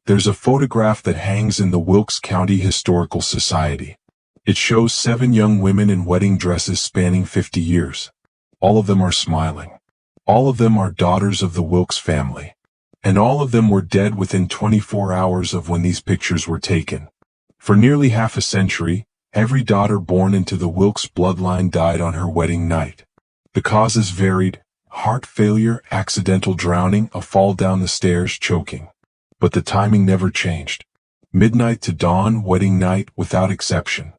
There's a photograph that hangs in the Wilkes County Historical Society. It shows 7 young women in wedding dresses spanning 50 years. All of them are smiling. All of them are daughters of the Wilkes family. And all of them were dead within 24 hours of when these pictures were taken. For nearly half a century, every daughter born into the Wilkes bloodline died on her wedding night. The causes varied: heart failure, accidental drowning, a fall down the stairs, choking. But the timing never changed. Midnight to dawn, wedding night, without exception.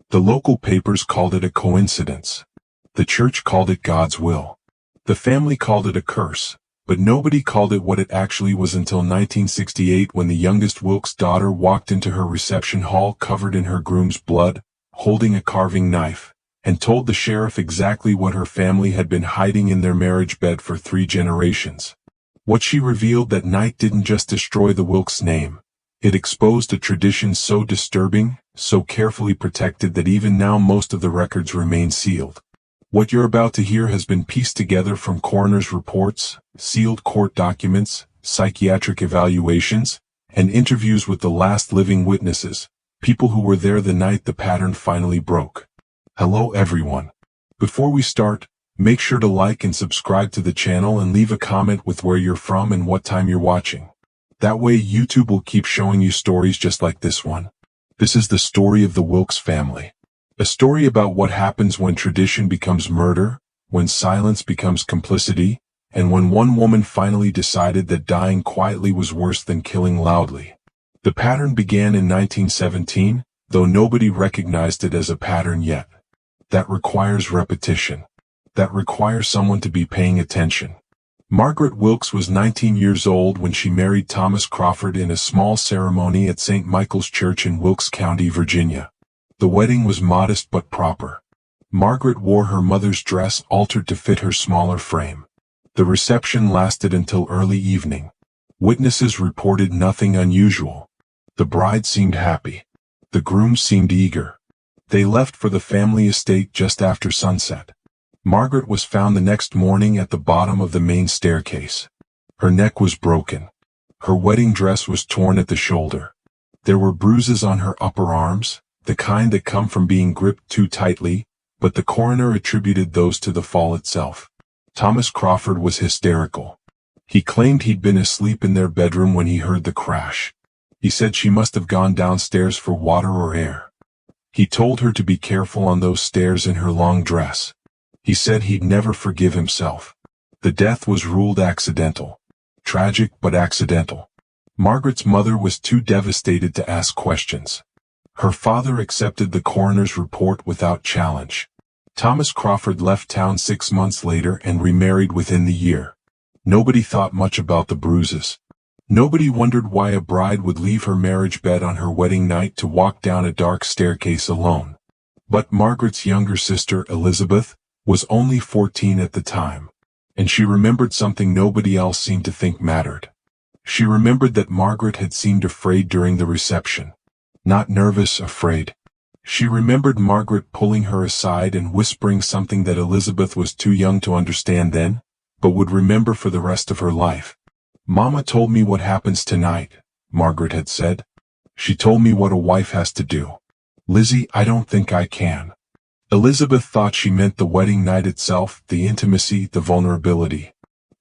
The local papers called it a coincidence. The church called it God's will. The family called it a curse, but nobody called it what it actually was until 1968, when the youngest Wilkes daughter walked into her reception hall covered in her groom's blood, holding a carving knife, and told the sheriff exactly what her family had been hiding in their marriage bed for 3 generations. What she revealed that night didn't just destroy the Wilkes name. It exposed a tradition so disturbing, so carefully protected that even now most of the records remain sealed. What you're about to hear has been pieced together from coroner's reports, sealed court documents, psychiatric evaluations, and interviews with the last living witnesses, people who were there the night the pattern finally broke. Hello everyone. Before we start, make sure to like and subscribe to the channel and leave a comment with where you're from and what time you're watching. That way YouTube will keep showing you stories just like this one. This is the story of the Wilkes family. A story about what happens when tradition becomes murder, when silence becomes complicity, and when one woman finally decided that dying quietly was worse than killing loudly. The pattern began in 1917, though nobody recognized it as a pattern yet. That requires repetition. That requires someone to be paying attention. Margaret Wilkes was 19 years old when she married Thomas Crawford in a small ceremony at St. Michael's Church in Wilkes County, Virginia. The wedding was modest but proper. Margaret wore her mother's dress, altered to fit her smaller frame. The reception lasted until early evening. Witnesses reported nothing unusual. The bride seemed happy. The groom seemed eager. They left for the family estate just after sunset. Margaret was found the next morning at the bottom of the main staircase. Her neck was broken. Her wedding dress was torn at the shoulder. There were bruises on her upper arms, the kind that come from being gripped too tightly, but the coroner attributed those to the fall itself. Thomas Crawford was hysterical. He claimed he'd been asleep in their bedroom when he heard the crash. He said she must have gone downstairs for water or air. He told her to be careful on those stairs in her long dress. He said he'd never forgive himself. The death was ruled accidental. Tragic but accidental. Margaret's mother was too devastated to ask questions. Her father accepted the coroner's report without challenge. Thomas Crawford left town 6 months later and remarried within the year. Nobody thought much about the bruises. Nobody wondered why a bride would leave her marriage bed on her wedding night to walk down a dark staircase alone. But Margaret's younger sister, Elizabeth, was only 14 at the time, and she remembered something nobody else seemed to think mattered. She remembered that Margaret had seemed afraid during the reception. Not nervous, afraid. She remembered Margaret pulling her aside and whispering something that Elizabeth was too young to understand then, but would remember for the rest of her life. "Mama told me what happens tonight," Margaret had said. "She told me what a wife has to do. Lizzie, I don't think I can." Elizabeth thought she meant the wedding night itself, the intimacy, the vulnerability.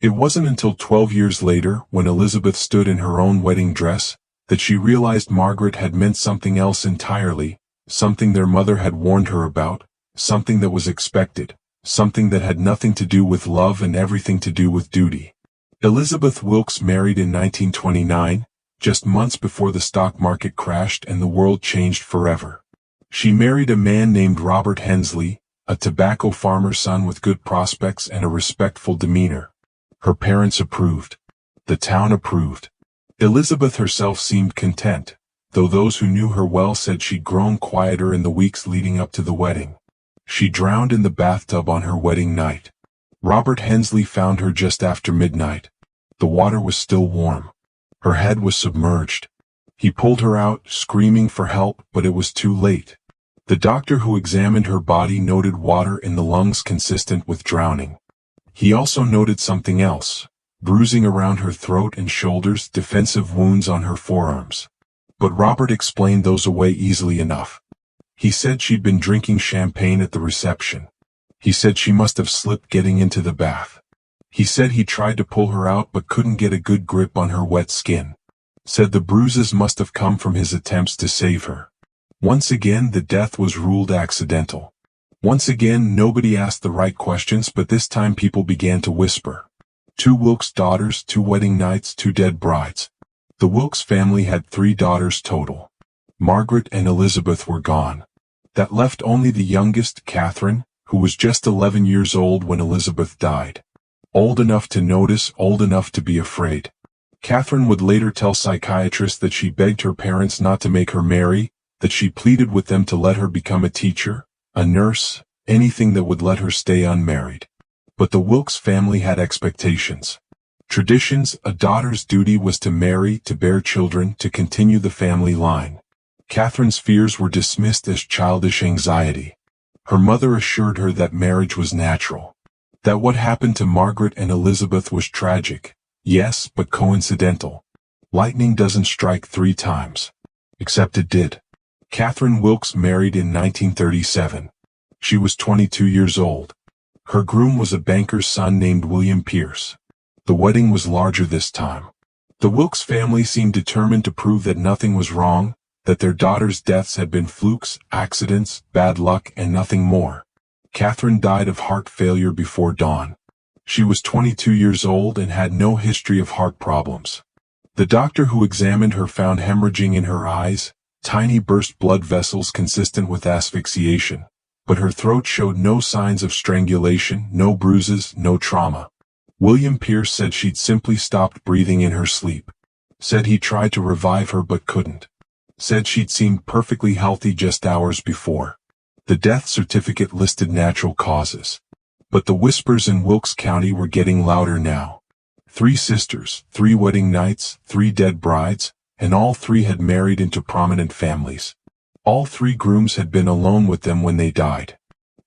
It wasn't until 12 years later, when Elizabeth stood in her own wedding dress, that she realized Margaret had meant something else entirely, something their mother had warned her about, something that was expected, something that had nothing to do with love and everything to do with duty. Elizabeth Wilkes married in 1929, just months before the stock market crashed and the world changed forever. She married a man named Robert Hensley, a tobacco farmer's son with good prospects and a respectful demeanor. Her parents approved. The town approved. Elizabeth herself seemed content, though those who knew her well said she'd grown quieter in the weeks leading up to the wedding. She drowned in the bathtub on her wedding night. Robert Hensley found her just after midnight. The water was still warm. Her head was submerged. He pulled her out, screaming for help, but it was too late. The doctor who examined her body noted water in the lungs consistent with drowning. He also noted something else. bruising around her throat and shoulders, defensive wounds on her forearms. But Robert explained those away easily enough. He said she'd been drinking champagne at the reception. He said she must have slipped getting into the bath. He said he tried to pull her out but couldn't get a good grip on her wet skin. Said the bruises must have come from his attempts to save her. Once again, the death was ruled accidental. Once again, nobody asked the right questions, but this time people began to whisper. 2 Wilkes daughters, 2 wedding nights, 2 dead brides. The Wilkes family had 3 daughters total. Margaret and Elizabeth were gone. That left only the youngest, Catherine, who was just 11 years old when Elizabeth died. Old enough to notice, old enough to be afraid. Catherine would later tell psychiatrists that she begged her parents not to make her marry, that she pleaded with them to let her become a teacher, a nurse, anything that would let her stay unmarried. But the Wilkes family had expectations. Traditions. A daughter's duty was to marry, to bear children, to continue the family line. Catherine's fears were dismissed as childish anxiety. Her mother assured her that marriage was natural. That what happened to Margaret and Elizabeth was tragic, yes, but coincidental. Lightning doesn't strike 3 times. Except it did. Catherine Wilkes married in 1937. She was 22 years old. Her groom was a banker's son named William Pierce. The wedding was larger this time. The Wilkes family seemed determined to prove that nothing was wrong, that their daughters' deaths had been flukes, accidents, bad luck, and nothing more. Catherine died of heart failure before dawn. She was 22 years old and had no history of heart problems. The doctor who examined her found hemorrhaging in her eyes, tiny burst blood vessels consistent with asphyxiation, but her throat showed no signs of strangulation, no bruises, no trauma. William Pierce said she'd simply stopped breathing in her sleep. Said he tried to revive her but couldn't. Said she'd seemed perfectly healthy just hours before. The death certificate listed natural causes. But the whispers in Wilkes County were getting louder now. 3 sisters, 3 wedding nights, 3 dead brides, and all 3 had married into prominent families. All 3 grooms had been alone with them when they died.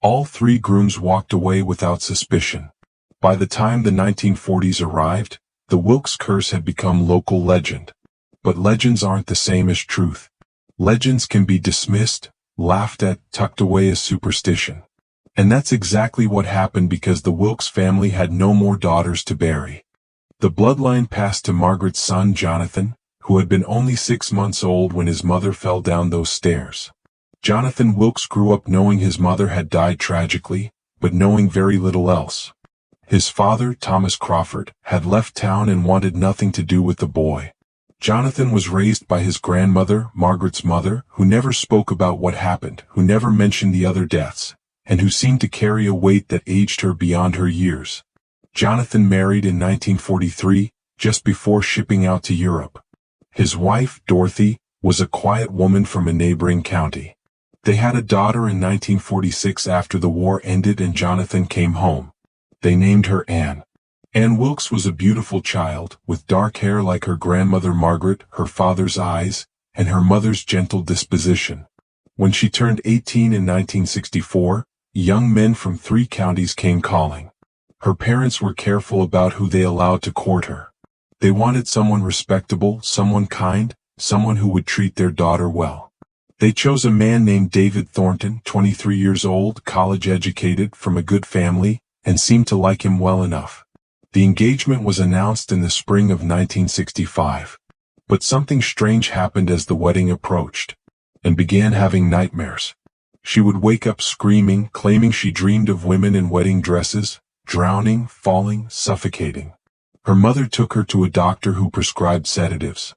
All 3 grooms walked away without suspicion. By the time the 1940s arrived, the Wilkes curse had become local legend. But legends aren't the same as truth. Legends can be dismissed, laughed at, tucked away as superstition. And that's exactly what happened because the Wilkes family had no more daughters to bury. The bloodline passed to Margaret's son Jonathan, who had been only 6 months old when his mother fell down those stairs. Jonathan Wilkes grew up knowing his mother had died tragically, but knowing very little else. His father, Thomas Crawford, had left town and wanted nothing to do with the boy. Jonathan was raised by his grandmother, Margaret's mother, who never spoke about what happened, who never mentioned the other deaths, and who seemed to carry a weight that aged her beyond her years. Jonathan married in 1943, just before shipping out to Europe. His wife, Dorothy, was a quiet woman from a neighboring county. They had a daughter in 1946 after the war ended and Jonathan came home. They named her Anne. Anne Wilkes was a beautiful child, with dark hair like her grandmother Margaret, her father's eyes, and her mother's gentle disposition. When she turned 18 in 1964, young men from 3 counties came calling. Her parents were careful about who they allowed to court her. They wanted someone respectable, someone kind, someone who would treat their daughter well. They chose a man named David Thornton, 23 years old, college-educated, from a good family, and seemed to like him well enough. The engagement was announced in the spring of 1965. But something strange happened as the wedding approached, and began having nightmares. She would wake up screaming, claiming she dreamed of women in wedding dresses, drowning, falling, suffocating. Her mother took her to a doctor who prescribed sedatives.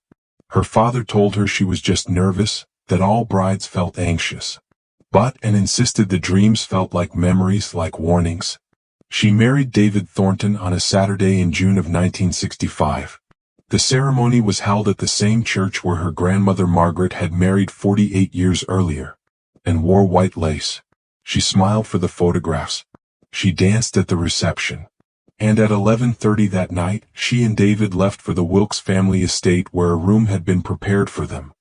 Her father told her she was just nervous, that all brides felt anxious. And insisted the dreams felt like memories, like warnings. She married David Thornton on a Saturday in June of 1965. The ceremony was held at the same church where her grandmother Margaret had married 48 years earlier, and wore white lace. She smiled for the photographs. She danced at the reception. And at 11:30 that night, she and David left for the Wilkes family estate where a room had been prepared for them,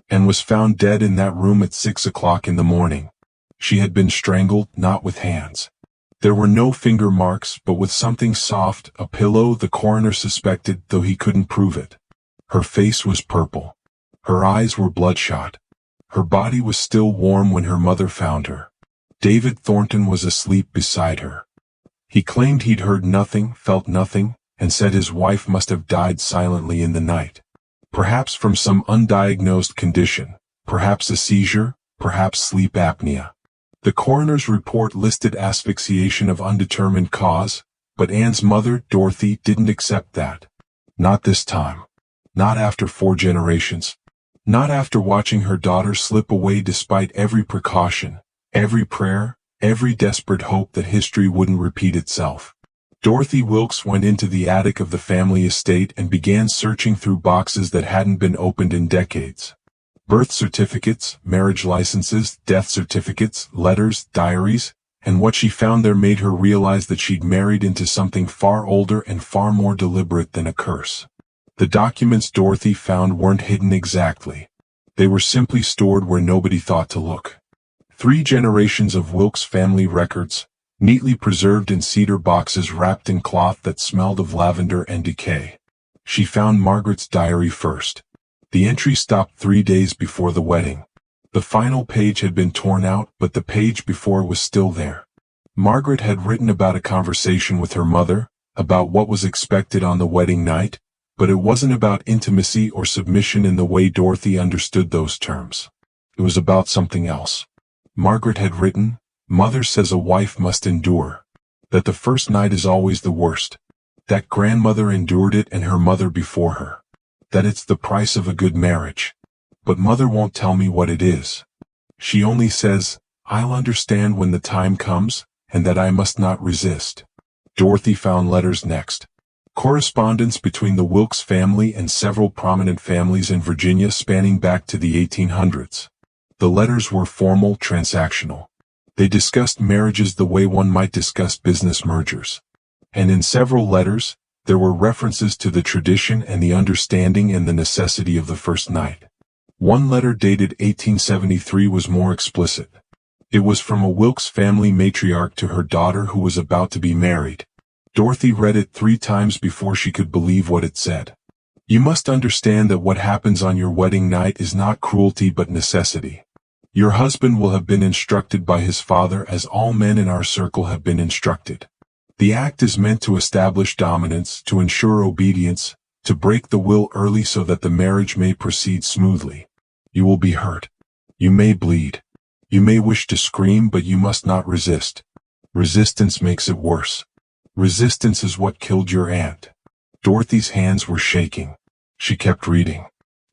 and was found dead in that room at 6 o'clock in the morning. She had been strangled, not with hands. There were no finger marks, but with something soft, a pillow, the coroner suspected, though he couldn't prove it. Her face was purple. Her eyes were bloodshot. Her body was still warm when her mother found her. David Thornton was asleep beside her. He claimed he'd heard nothing, felt nothing, and said his wife must have died silently in the night. Perhaps from some undiagnosed condition, perhaps a seizure, perhaps sleep apnea. The coroner's report listed asphyxiation of undetermined cause, but Anne's mother, Dorothy, didn't accept that. Not this time. Not after 4 generations. Not after watching her daughter slip away despite every precaution, every prayer, every desperate hope that history wouldn't repeat itself. Dorothy Wilkes went into the attic of the family estate and began searching through boxes that hadn't been opened in decades. Birth certificates, marriage licenses, death certificates, letters, diaries, and what she found there made her realize that she'd married into something far older and far more deliberate than a curse. The documents Dorothy found weren't hidden exactly. They were simply stored where nobody thought to look. 3 generations of Wilkes family records, neatly preserved in cedar boxes wrapped in cloth that smelled of lavender and decay. She found Margaret's diary first. The entry stopped 3 days before the wedding. The final page had been torn out, but the page before was still there. Margaret had written about a conversation with her mother, about what was expected on the wedding night, but it wasn't about intimacy or submission in the way Dorothy understood those terms. It was about something else. Margaret had written, "Mother says a wife must endure. That the first night is always the worst. That grandmother endured it and her mother before her. That it's the price of a good marriage. But mother won't tell me what it is. She only says, I'll understand when the time comes, and that I must not resist." Dorothy found letters next. Correspondence between the Wilkes family and several prominent families in Virginia spanning back to the 1800s. The letters were formal, transactional. They discussed marriages the way one might discuss business mergers. And in several letters, there were references to the tradition and the understanding and the necessity of the first night. One letter dated 1873 was more explicit. It was from a Wilkes family matriarch to her daughter who was about to be married. Dorothy read it 3 times before she could believe what it said. "You must understand that what happens on your wedding night is not cruelty but necessity. Your husband will have been instructed by his father as all men in our circle have been instructed. The act is meant to establish dominance, to ensure obedience, to break the will early so that the marriage may proceed smoothly. You will be hurt. You may bleed. You may wish to scream, but you must not resist. Resistance makes it worse. Resistance is what killed your aunt." Dorothy's hands were shaking. She kept reading.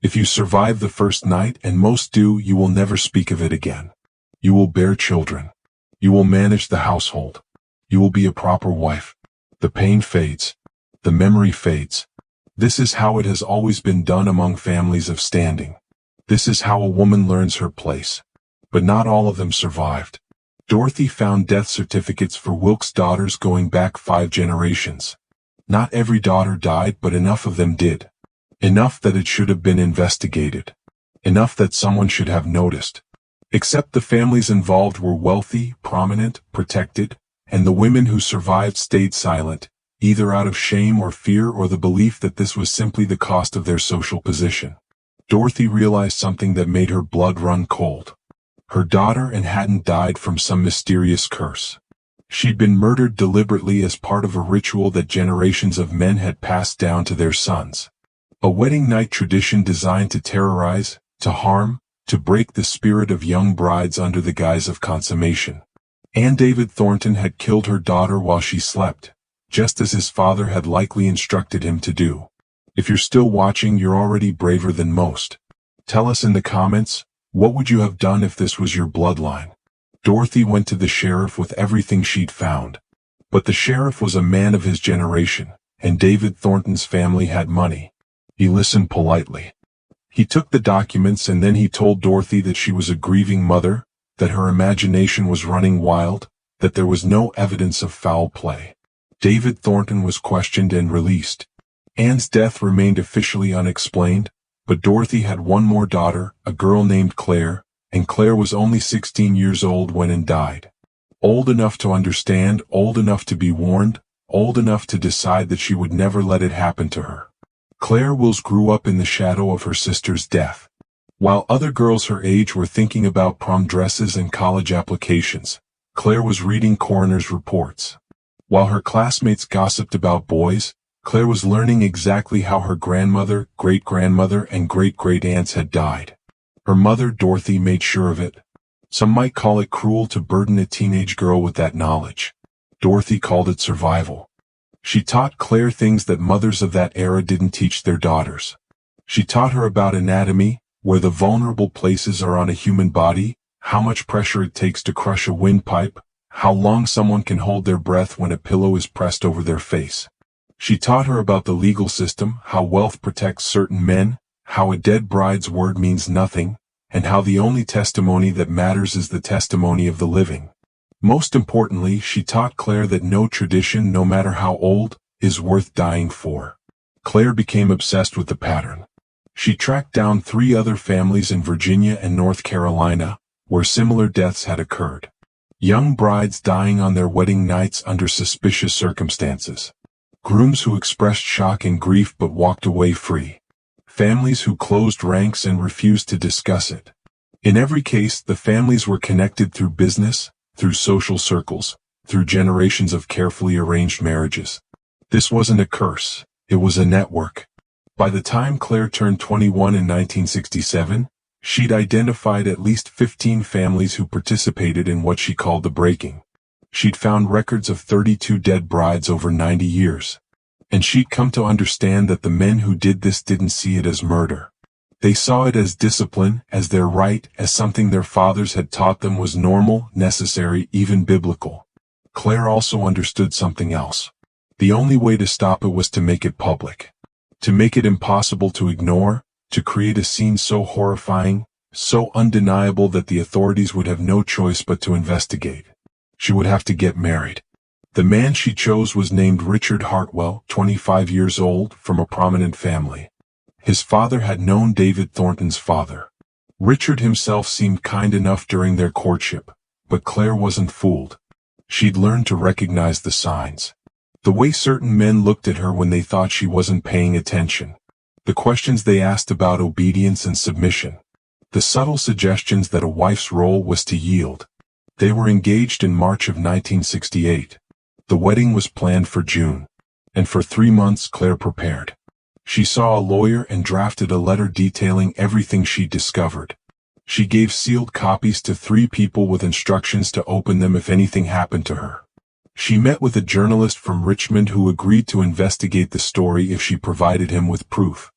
"If you survive the first night, and most do, you will never speak of it again. You will bear children. You will manage the household. You will be a proper wife. The pain fades. The memory fades. This is how it has always been done among families of standing. This is how a woman learns her place." But not all of them survived. Dorothy found death certificates for Wilkes' daughters going back 5 generations. Not every daughter died, but enough of them did. Enough that it should have been investigated. Enough that someone should have noticed. Except the families involved were wealthy, prominent, protected, and the women who survived stayed silent, either out of shame or fear or the belief that this was simply the cost of their social position. Dorothy realized something that made her blood run cold. Her daughter hadn't died from some mysterious curse. She'd been murdered deliberately as part of a ritual that generations of men had passed down to their sons. A wedding night tradition designed to terrorize, to harm, to break the spirit of young brides under the guise of consummation. And David Thornton had killed her daughter while she slept, just as his father had likely instructed him to do. If you're still watching, you're already braver than most. Tell us in the comments, what would you have done if this was your bloodline? Dorothy went to the sheriff with everything she'd found. But the sheriff was a man of his generation, and David Thornton's family had money. He listened politely. He took the documents and then he told Dorothy that she was a grieving mother, that her imagination was running wild, that there was no evidence of foul play. David Thornton was questioned and released. Anne's death remained officially unexplained, but Dorothy had one more daughter, a girl named Claire, and Claire was only 16 years old when Anne died. Old enough to understand, old enough to be warned, old enough to decide that she would never let it happen to her. Claire Wilkes grew up in the shadow of her sister's death. While other girls her age were thinking about prom dresses and college applications, Claire was reading coroner's reports. While her classmates gossiped about boys, Claire was learning exactly how her grandmother, great-grandmother, and great-great-aunts had died. Her mother, Dorothy, made sure of it. Some might call it cruel to burden a teenage girl with that knowledge. Dorothy called it survival. She taught Claire things that mothers of that era didn't teach their daughters. She taught her about anatomy, where the vulnerable places are on a human body, how much pressure it takes to crush a windpipe, how long someone can hold their breath when a pillow is pressed over their face. She taught her about the legal system, how wealth protects certain men, how a dead bride's word means nothing, and how the only testimony that matters is the testimony of the living. Most importantly, she taught Claire that no tradition, no matter how old, is worth dying for. Claire became obsessed with the pattern. She tracked down 3 other families in Virginia and North Carolina, where similar deaths had occurred. Young brides dying on their wedding nights under suspicious circumstances. Grooms who expressed shock and grief but walked away free. Families who closed ranks and refused to discuss it. In every case, the families were connected through business, through social circles, through generations of carefully arranged marriages. This wasn't a curse, it was a network. By the time Claire turned 21 in 1967, she'd identified at least 15 families who participated in what she called the breaking. She'd found records of 32 dead brides over 90 years. And she'd come to understand that the men who did this didn't see it as murder. They saw it as discipline, as their right, as something their fathers had taught them was normal, necessary, even biblical. Claire also understood something else. The only way to stop it was to make it public. To make it impossible to ignore, to create a scene so horrifying, so undeniable that the authorities would have no choice but to investigate. She would have to get married. The man she chose was named Richard Hartwell, 25 years old, from a prominent family. His father had known David Thornton's father. Richard himself seemed kind enough during their courtship, but Claire wasn't fooled. She'd learned to recognize the signs. The way certain men looked at her when they thought she wasn't paying attention. The questions they asked about obedience and submission. The subtle suggestions that a wife's role was to yield. They were engaged in March of 1968. The wedding was planned for June. And for 3 months Claire prepared. She saw a lawyer and drafted a letter detailing everything she discovered. She gave sealed copies to 3 people with instructions to open them if anything happened to her. She met with a journalist from Richmond who agreed to investigate the story if she provided him with proof.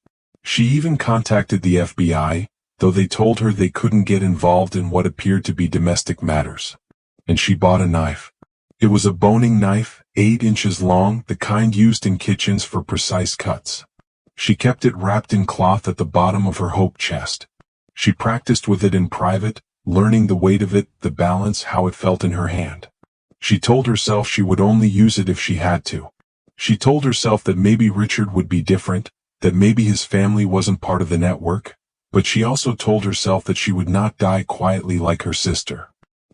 She even contacted the FBI, though they told her they couldn't get involved in what appeared to be domestic matters. And she bought a knife. It was a boning knife, 8 inches long, the kind used in kitchens for precise cuts. She kept it wrapped in cloth at the bottom of her hope chest. She practiced with it in private, learning the weight of it, the balance, how it felt in her hand. She told herself she would only use it if she had to. She told herself that maybe Richard would be different, that maybe his family wasn't part of the network, but she also told herself that she would not die quietly like her sister.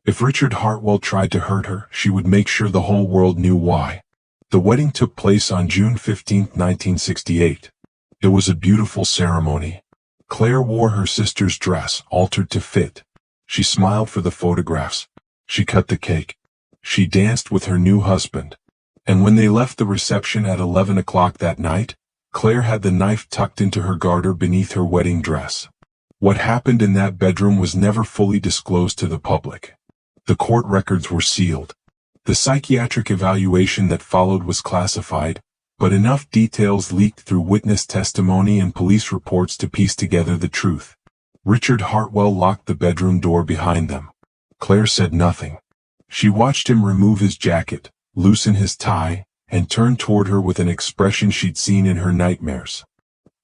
If Richard Hartwell tried to hurt her, she would make sure the whole world knew why. The wedding took place on June 15, 1968. It was a beautiful ceremony. Claire wore her sister's dress, altered to fit. She smiled for the photographs. She cut the cake. She danced with her new husband. And when they left the reception at 11 o'clock that night, Claire had the knife tucked into her garter beneath her wedding dress. What happened in that bedroom was never fully disclosed to the public. The court records were sealed. The psychiatric evaluation that followed was classified, but enough details leaked through witness testimony and police reports to piece together the truth. Richard Hartwell locked the bedroom door behind them. Claire said nothing. She watched him remove his jacket, loosen his tie, and turn toward her with an expression she'd seen in her nightmares.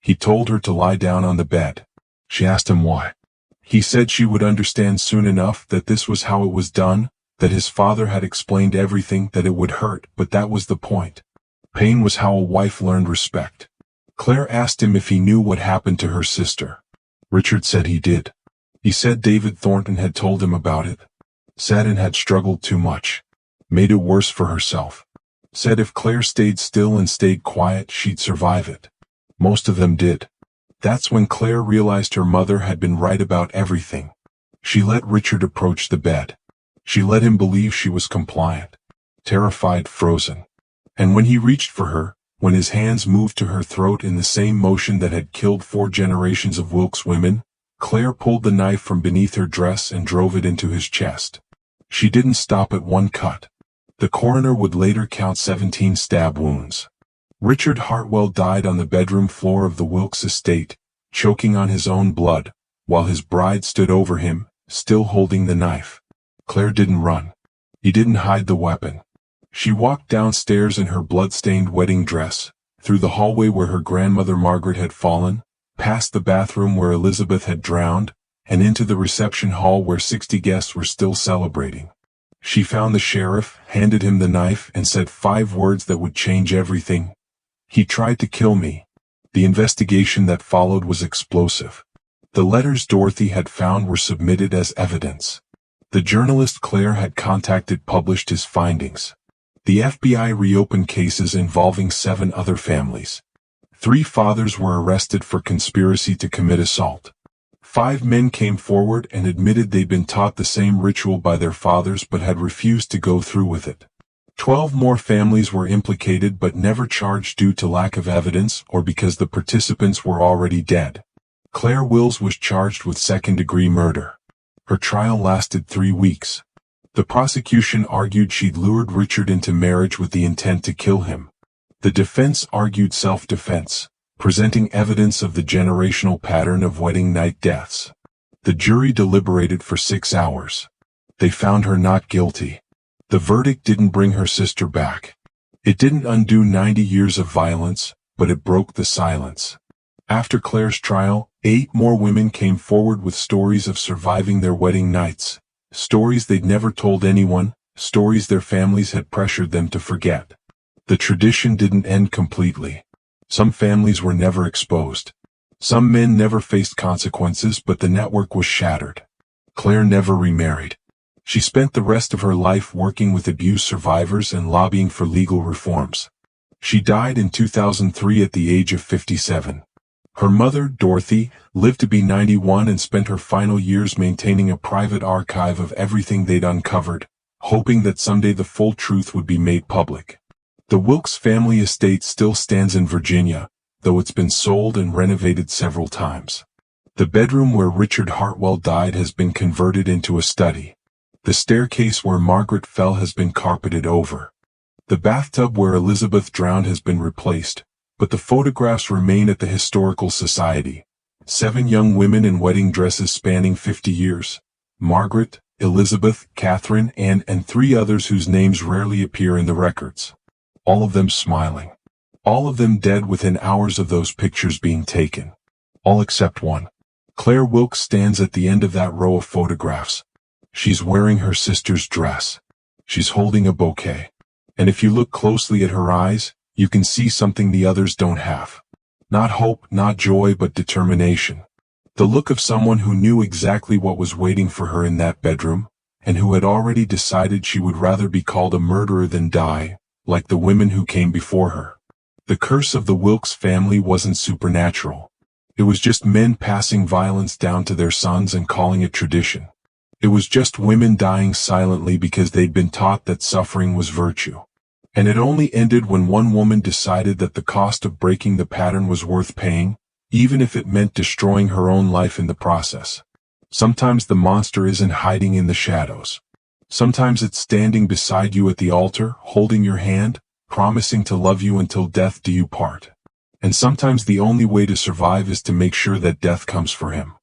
He told her to lie down on the bed. She asked him why. He said she would understand soon enough that this was how it was done, that his father had explained everything, that it would hurt, but that was the point. Pain was how a wife learned respect. Claire asked him if he knew what happened to her sister. Richard said he did. He said David Thornton had told him about it. Satin had struggled too much. Made it worse for herself. Said if Claire stayed still and stayed quiet, she'd survive it. Most of them did. That's when Claire realized her mother had been right about everything. She let Richard approach the bed. She let him believe she was compliant. Terrified, frozen. And when he reached for her, when his hands moved to her throat in the same motion that had killed 4 generations of Wilkes women, Claire pulled the knife from beneath her dress and drove it into his chest. She didn't stop at 1 cut. The coroner would later count 17 stab wounds. Richard Hartwell died on the bedroom floor of the Wilkes estate, choking on his own blood, while his bride stood over him, still holding the knife. Claire didn't run. He didn't hide the weapon. She walked downstairs in her blood-stained wedding dress, through the hallway where her grandmother Margaret had fallen, past the bathroom where Elizabeth had drowned, and into the reception hall where 60 guests were still celebrating. She found the sheriff, handed him the knife, and said 5 words that would change everything. He tried to kill me. The investigation that followed was explosive. The letters Dorothy had found were submitted as evidence. The journalist Claire had contacted published his findings. The FBI reopened cases involving 7 other families. 3 fathers were arrested for conspiracy to commit assault. 5 men came forward and admitted they'd been taught the same ritual by their fathers but had refused to go through with it. 12 more families were implicated but never charged due to lack of evidence or because the participants were already dead. Claire Wills was charged with second-degree murder. Her trial lasted 3 weeks. The prosecution argued she'd lured Richard into marriage with the intent to kill him. The defense argued self-defense, presenting evidence of the generational pattern of wedding night deaths. The jury deliberated for 6 hours. They found her not guilty. The verdict didn't bring her sister back. It didn't undo 90 years of violence, but it broke the silence. After Claire's trial, 8 more women came forward with stories of surviving their wedding nights. Stories they'd never told anyone, stories their families had pressured them to forget. The tradition didn't end completely. Some families were never exposed. Some men never faced consequences, but the network was shattered. Claire never remarried. She spent the rest of her life working with abuse survivors and lobbying for legal reforms. She died in 2003 at the age of 57. Her mother, Dorothy, lived to be 91 and spent her final years maintaining a private archive of everything they'd uncovered, hoping that someday the full truth would be made public. The Wilkes family estate still stands in Virginia, though it's been sold and renovated several times. The bedroom where Richard Hartwell died has been converted into a study. The staircase where Margaret fell has been carpeted over. The bathtub where Elizabeth drowned has been replaced, but the photographs remain at the Historical Society. 7 young women in wedding dresses spanning 50 years. Margaret, Elizabeth, Catherine, Anne, and 3 others whose names rarely appear in the records. All of them smiling. All of them dead within hours of those pictures being taken. All except one. Claire Wilkes stands at the end of that row of photographs. She's wearing her sister's dress. She's holding a bouquet. And if you look closely at her eyes, you can see something the others don't have. Not hope, not joy, but determination. The look of someone who knew exactly what was waiting for her in that bedroom, and who had already decided she would rather be called a murderer than die, like the women who came before her. The curse of the Wilkes family wasn't supernatural. It was just men passing violence down to their sons and calling it tradition. It was just women dying silently because they'd been taught that suffering was virtue. And it only ended when one woman decided that the cost of breaking the pattern was worth paying, even if it meant destroying her own life in the process. Sometimes the monster isn't hiding in the shadows. Sometimes it's standing beside you at the altar, holding your hand, promising to love you until death do you part. And sometimes the only way to survive is to make sure that death comes for him.